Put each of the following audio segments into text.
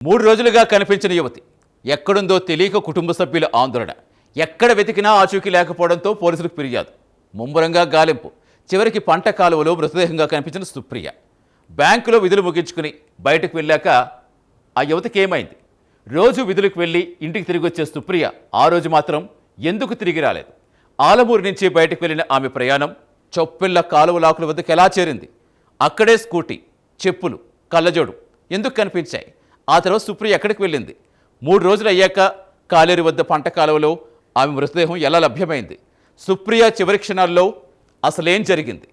3 రోజులుగా కనిపించిన యువతి ఎక్కడుందో తెలియక కుటుంబ సభ్యుల ఆందోళన. ఎక్కడ వెతికినా ఆచూకీ లేకపోవడంతో పోలీసులకు ఫిర్యాదు. ముమ్మరంగా గాలింపు. చివరికి పంట కాలువలో మృతదేహంగా కనిపించిన సుప్రియ. బ్యాంకులో విధులు ముగించుకుని బయటకు వెళ్ళాక ఆ యువతికి ఏమైంది? రోజు విధులకు వెళ్ళి ఇంటికి తిరిగి వచ్చే సుప్రియ ఆ రోజు మాత్రం ఎందుకు తిరిగి రాలేదు? ఆలమూరు నుంచి బయటకు వెళ్ళిన ఆమె ప్రయాణం చొప్పిళ్ల కాలువ లాకుల వద్దకు ఎలా చేరింది? అక్కడే స్కూటీ, చెప్పులు, కళ్ళజోడు ఎందుకు కనిపించాయి? ఆ తర్వాత సుప్రియ ఎక్కడికి వెళ్ళింది? 3 రోజులు అయ్యాక కాలేరు వద్ద పంట కాలువలో ఆమె మృతదేహం ఎలా లభ్యమైంది? సుప్రియ చివరి క్షణాల్లో అసలేం జరిగింది?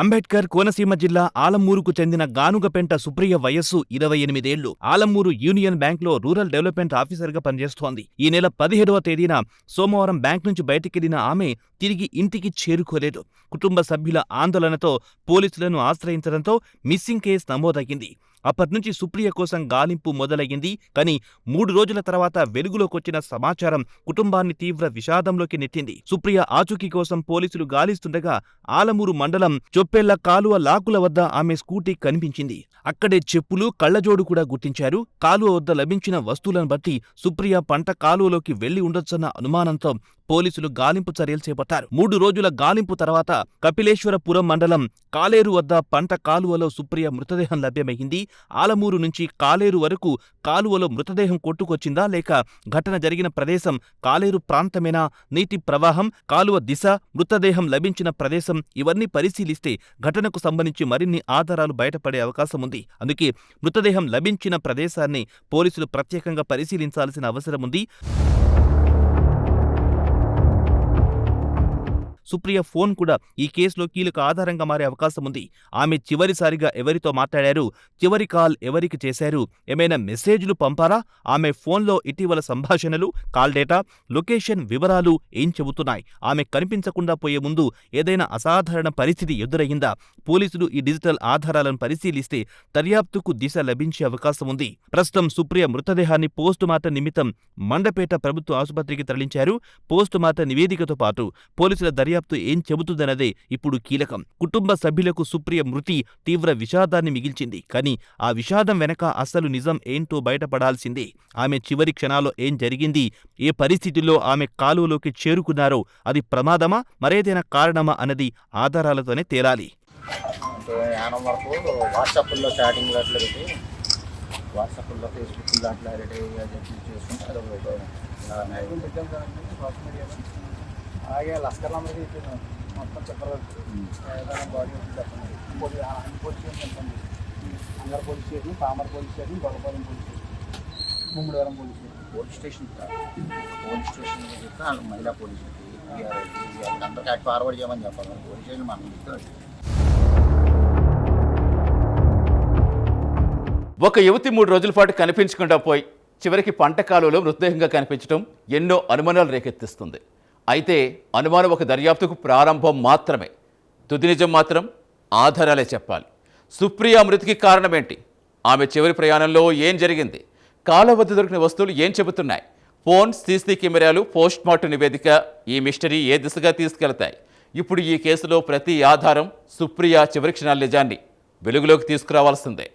అంబేద్కర్ కోనసీమ జిల్లా ఆలమూరుకు చెందిన గానుగపెంట సుప్రియ వయస్సు 28 ఏళ్లు. ఆలమూరు యూనియన్ బ్యాంక్లో రూరల్ డెవలప్మెంట్ ఆఫీసర్గా పనిచేస్తోంది. ఈ నెల 17వ తేదీన సోమవారం బ్యాంక్ నుంచి బయటికెళ్లిన ఆమె తిరిగి ఇంటికి చేరుకోలేదు. కుటుంబ సభ్యుల ఆందోళనతో పోలీసులను ఆశ్రయించడంతో మిస్సింగ్ కేసు నమోదయ్యింది. అప్పట్నుంచి సుప్రియ కోసం గాలింపు మొదలయ్యింది. కానీ 3 రోజుల తర్వాత వెలుగులోకొచ్చిన సమాచారం కుటుంబాన్ని తీవ్ర విషాదంలోకి నెట్టింది. సుప్రియ ఆచూకీ కోసం పోలీసులు గాలిస్తుండగా ఆలమూరు మండలం చొప్పెళ్ల కాలువ లాకుల వద్ద ఆమె స్కూటీ కనిపించింది. అక్కడే చెప్పులు, కళ్లజోడు కూడా గుర్తించారు. కాలువ వద్ద లభించిన వస్తువులను బట్టి సుప్రియ పంట కాలువలోకి వెళ్లి ఉండొచ్చన్న అనుమానంతో పోలీసులు గాలింపు చర్యలు చేపట్టారు. 3 రోజుల గాలింపు తర్వాత కపిలేశ్వరపురం మండలం కాలేరు వద్ద పంట కాలువలో సుప్రియ మృతదేహం లభ్యమైంది. ఆలమూరు నుంచి కాలేరు వరకు కాలువలో మృతదేహం కొట్టుకొచ్చిందా లేక ఘటన జరిగిన ప్రదేశం కాలేరు ప్రాంతమేనా? నీటి ప్రవాహం, కాలువ దిశ, మృతదేహం లభించిన ప్రదేశం ఇవన్నీ పరిశీలిస్తే ఘటనకు సంబంధించి మరిన్ని ఆధారాలు బయటపడే అవకాశం ఉంది. అందుకే మృతదేహం లభించిన ప్రదేశాన్ని పోలీసులు ప్రత్యేకంగా పరిశీలించాల్సిన అవసరం ఉంది. సుప్రియ ఫోన్ కూడా ఈ కేసులో కీలక ఆధారంగా మారే అవకాశం ఉంది. ఆమె చివరిసారిగా ఎవరితో మాట్లాడారు? చివరి కాల్ ఎవరికి చేశారు? ఏమైనా మెసేజ్లు పంపారా? ఆమె ఫోన్లో ఇటీవల సంభాషణలు, కాల్ డేటా, లొకేషన్ వివరాలు ఏం చెబుతున్నాయి? ఆమె కనిపించకుండా పోయే ముందు ఏదైనా అసాధారణ పరిస్థితి ఎదురయ్యిందా? పోలీసులు ఈ డిజిటల్ ఆధారాలను పరిశీలిస్తే దర్యాప్తుకు దిశ లభించే అవకాశం ఉంది. ప్రస్తుతం సుప్రియ మృతదేహాన్ని పోస్టుమార్టం నిమిత్తం మండపేట ప్రభుత్వ ఆసుపత్రికి తరలించారు. పోస్టుమార్టం నివేదికతో పాటు పోలీసుల దర్యాప్తు ఏం చెబుతుందన్నదే ఇప్పుడు కీలకం. కుటుంబ సభ్యులకు సుప్రియ మృతి తీవ్ర విషాదాన్ని మిగిల్చింది. కానీ ఆ విషాదం వెనక అసలు నిజం ఏంటో బయటపడాల్సిందే. ఆమె చివరి క్షణాల్లో ఏం జరిగింది? ఏ పరిస్థితుల్లో ఆమె కాలువలోకి చేరుకున్నారో అది ప్రమాదమా, మరేదైనా కారణమా అన్నది ఆధారాలతోనే తేలాలి. వాట్సాప్లో చాటింగ్ అట్లా పెట్టి వాట్సాప్లో ఫేస్బుక్లో అట్లా చేసుకుంటే అలాగే లస్కర్లు అందరికీ ఇచ్చాను. మొత్తం చెప్పలేదు. ఏదైనా బాడీ చెప్పండి. అన్ని పోలీస్ స్టేషన్ చెప్పండి. Angar police station, Pamar police station, Gollapalem police station, Mummidivaram police station చెప్తే వాళ్ళకి మహిళా పోలీసులకి అందరికీ అటు ఫార్వర్డ్ చేయమని చెప్పాలి. పోలీస్ స్టేషన్ మనం చెప్తాడు. ఒక యువతి 3 రోజుల పాటు కనిపించకుండా పోయి చివరికి పంట కాలువలో మృతదేహంగా కనిపించడం ఎన్నో అనుమానాలు రేకెత్తిస్తుంది. అయితే అనుమానం ఒక దర్యాప్తుకు ప్రారంభం మాత్రమే. తుది నిజం మాత్రం ఆధారాలే చెప్పాలి. సుప్రియ మృతికి కారణమేంటి? ఆమె చివరి ప్రయాణంలో ఏం జరిగింది? కాలువ వద్ద దొరికిన వస్తువులు ఏం చెబుతున్నాయి? ఫోన్, సీసీ కెమెరాలు, పోస్ట్మార్టం నివేదిక ఈ మిస్టరీ ఏ దిశగా తీసుకెళ్తాయి? ఇప్పుడు ఈ కేసులో ప్రతి ఆధారం సుప్రియ చివరి క్షణాల నిజాన్ని వెలుగులోకి తీసుకురావాల్సిందే.